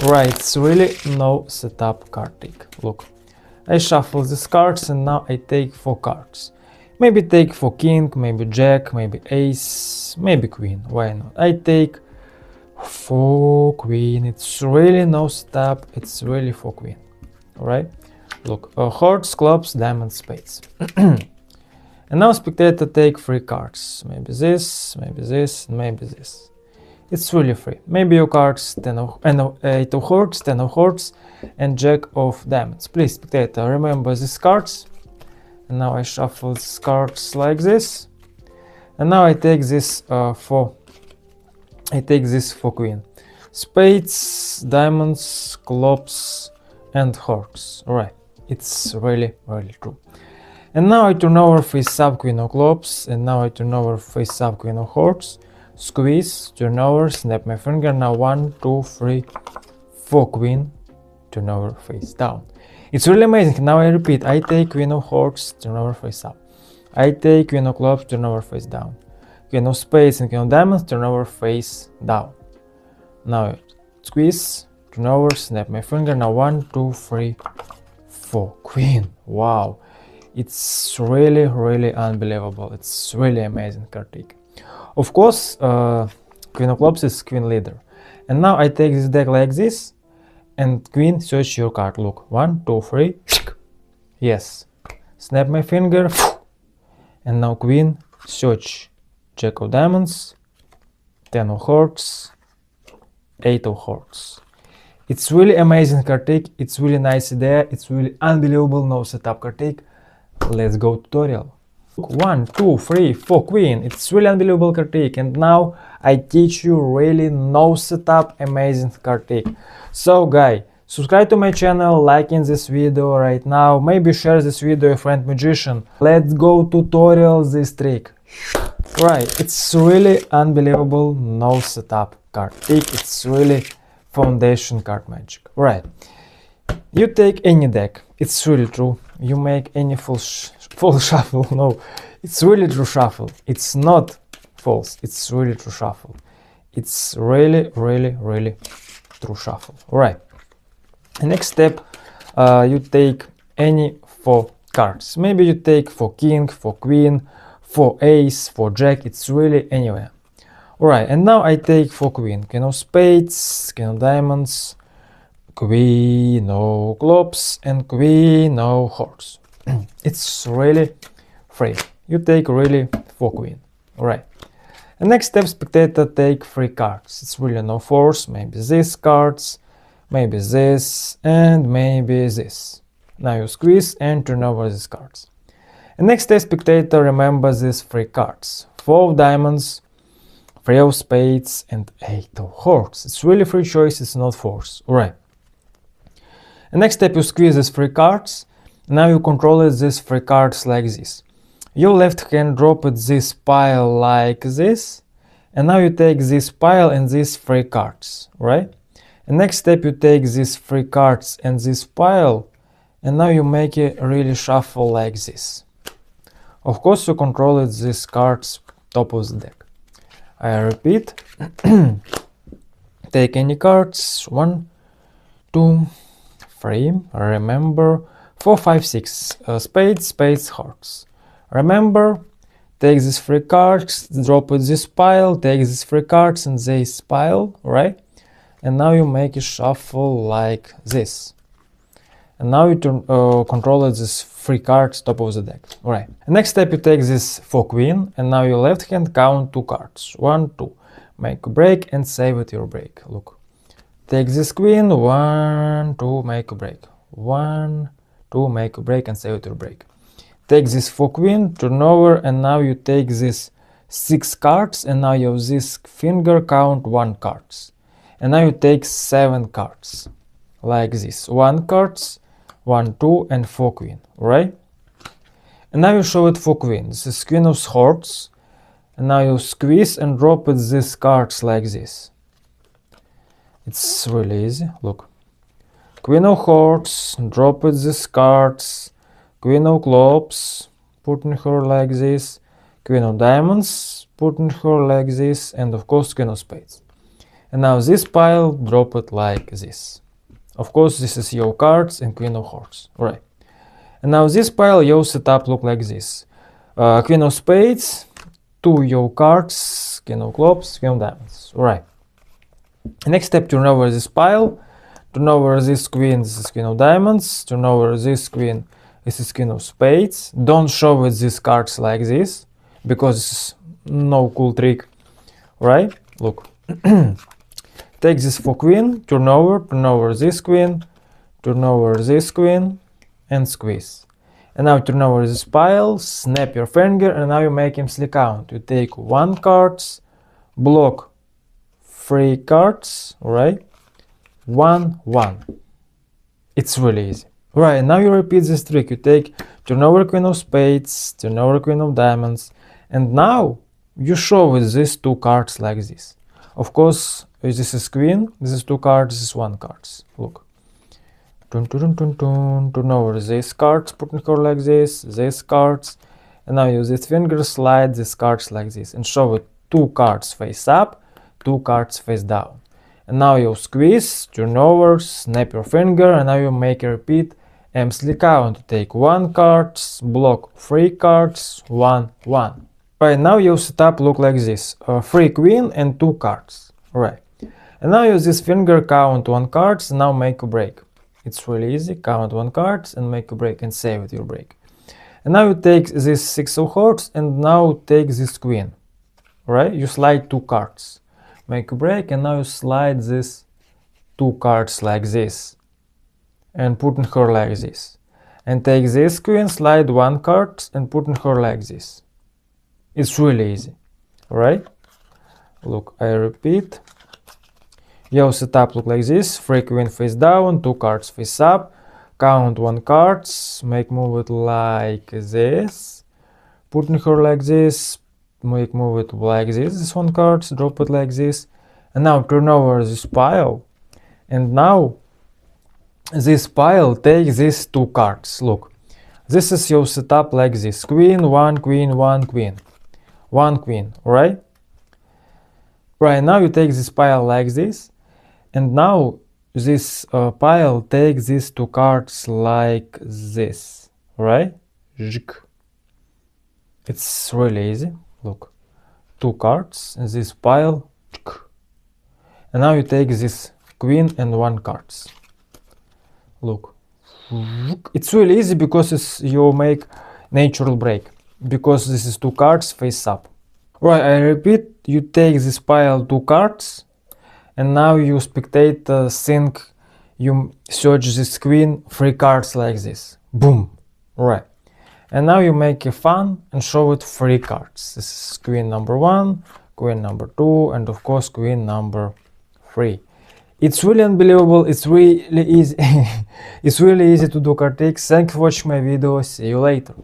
Right, it's really no setup card trick. Look, I shuffle these cards and now I take 4 cards. Maybe take for king, maybe jack, maybe ace, maybe queen, why not? I take 4 queen, it's really no setup, it's really 4 queen, alright? Look, hearts, clubs, diamonds, spades. And now spectator take 3 cards, maybe this, maybe this. It's really free. Maybe your cards 8 of hearts, 10 of hearts, and jack of diamonds. Please, spectator, remember these cards. And now I shuffle these cards like this. And now I take this for queen. Spades, diamonds, clubs, and hearts. Alright, it's really true. And now I turn over face up queen of clubs, and now I turn over face up queen of hearts. Squeeze, turn over, snap my finger, now 1, 2, 3, 4 queen, turn over face down. It's really amazing. Now I repeat, I take queen of hearts, turn over face up. I take queen of clubs, turn over face down. Queen of spades and queen of diamonds, turn over face down. Now squeeze, turn over, snap my finger, now 1, 2, 3, 4 queen. Wow, it's really unbelievable. It's really amazing card trick. Of course, queen of clubs is queen leader. And now I take this deck like this, and queen search your card. Look, 1, 2, 3. Yes. Snap my finger. And now queen search jack of diamonds, 10 of hearts, 8 of hearts. It's really amazing card trick. It's really nice idea. It's really unbelievable no setup card trick. Let's go tutorial. 1, 2, 3, 4 queen. It's really unbelievable card trick, and now I teach you really no setup amazing card trick. So guys, subscribe to my channel, liking this video right now, maybe share this video with a friend magician. Let's go tutorial this trick. Right, it's really unbelievable no setup card trick. It's really foundation card magic. Right, you take any deck. It's really true. You make any full shuffle. No, it's really true shuffle. It's not false. It's really true shuffle. It's really true shuffle. Right. The next step, you take any 4 cards. Maybe you take for king, for queen, for ace, for jack. It's really anywhere. Alright, and now I take for queen. Queen of spades, queen of diamonds, queen of clubs, and queen of hearts. It's really free. You take really 4 queen. Alright. The next step, spectator take 3 cards. It's really no force. Maybe these cards, maybe this, and maybe this. Now you squeeze and turn over these cards. The next step, spectator remember these 3 cards. 4 of diamonds, 3 of spades, and 8 of hearts. It's really free choice. It's not force. Alright. The next step, you squeeze these 3 cards. Now you control these 3 cards like this. Your left hand drop it this pile like this, and now you take this pile and these 3 cards, right? And next step, you take these 3 cards and this pile, and now you make it really shuffle like this. Of course, you control these cards top of the deck. I repeat, take any cards, 1, 2, 3, remember, 4, 5, 6, spades, hearts. Remember, take these 3 cards, drop it this pile, take these 3 cards and this pile, right? And now you make a shuffle like this. And now you control these 3 cards top of the deck. Alright. Next step, you take this 4 queen, and now your left hand count 2 cards. 1, 2. Make a break and save it your break. Look. Take this queen, 1, 2, make a break. 1, 2, make a break and save it your break. Take this 4 queen, turn over, and now you take this 6 cards, and now you have this finger count 1 cards. And now you take 7 cards. Like this. 1 cards, 1, 2, and 4 queen, right? And now you show it 4 queen. This is queen of hearts. And now you squeeze and drop it these cards like this. It's really easy. Look. Queen of hearts, drop it these cards. Queen of clubs, putting her like this. Queen of diamonds, putting her like this. And of course, queen of spades. And now this pile, drop it like this. Of course, this is your cards and queen of hearts, right? And now this pile, your setup look like this. Queen of spades, 2 your cards, queen of clubs, queen of diamonds, right? Next step, turn over this pile, turn over this is queen of diamonds, turn over this queen, this is queen of spades. Don't show it these cards like this, because it's no cool trick, right? Look. Take this for queen, turn over this queen, turn over this queen, and squeeze. And now turn over this pile, snap your finger, and now you make him slick count. You take 1 cards, block 3 cards, right? 1, 1. It's really easy. Right, now you repeat this trick. You take turn over queen of spades, turn over queen of diamonds, and now you show with these 2 cards like this. Of course, this is queen, this is 2 cards, this is 1 cards. Look. Turn over these cards, putting her like this, these cards, and now use this finger, slide these cards like this, and show it 2 cards face up, 2 cards face down. And now you squeeze, turn over, snap your finger, and now you make a repeat, and slick count. Take 1 cards, block 3 cards, 1, 1. Right, now your setup look like this, 3 queen and 2 cards, right. And now use this finger, count 1 cards, and now make a break. It's really easy, count 1 cards and make a break and save it your break. And now you take this 6 of hearts and now take this queen, right? You slide 2 cards, make a break, and now you slide this 2 cards like this and put in her like this. And take this queen, slide 1 card and put in her like this. It's really easy, right? Look, I repeat. Your setup look like this, 3 queen face down, 2 cards face up, count 1 cards, make move it like this, put in her like this, make move it like this 1 card, drop it like this, and now turn over this pile, and now this pile take these 2 cards. Look, this is your setup like this, queen, 1 queen, 1 queen, 1 queen, right? Right, now you take this pile like this, and now this pile takes these 2 cards like this, right? It's really easy. Look, 2 cards in this pile, and now you take this queen and 1 cards. Look, it's really easy because you make natural break, because this is 2 cards face up. Right, I repeat, you take this pile 2 cards, and now you spectate think you search this queen 3 cards like this. Boom, right. And now you make a fun and show it 3 cards. This is queen number 1, queen number 2, and of course queen number 3. It's really unbelievable, it's really easy. It's really easy to do card tricks. Thanks for watching my video, see you later.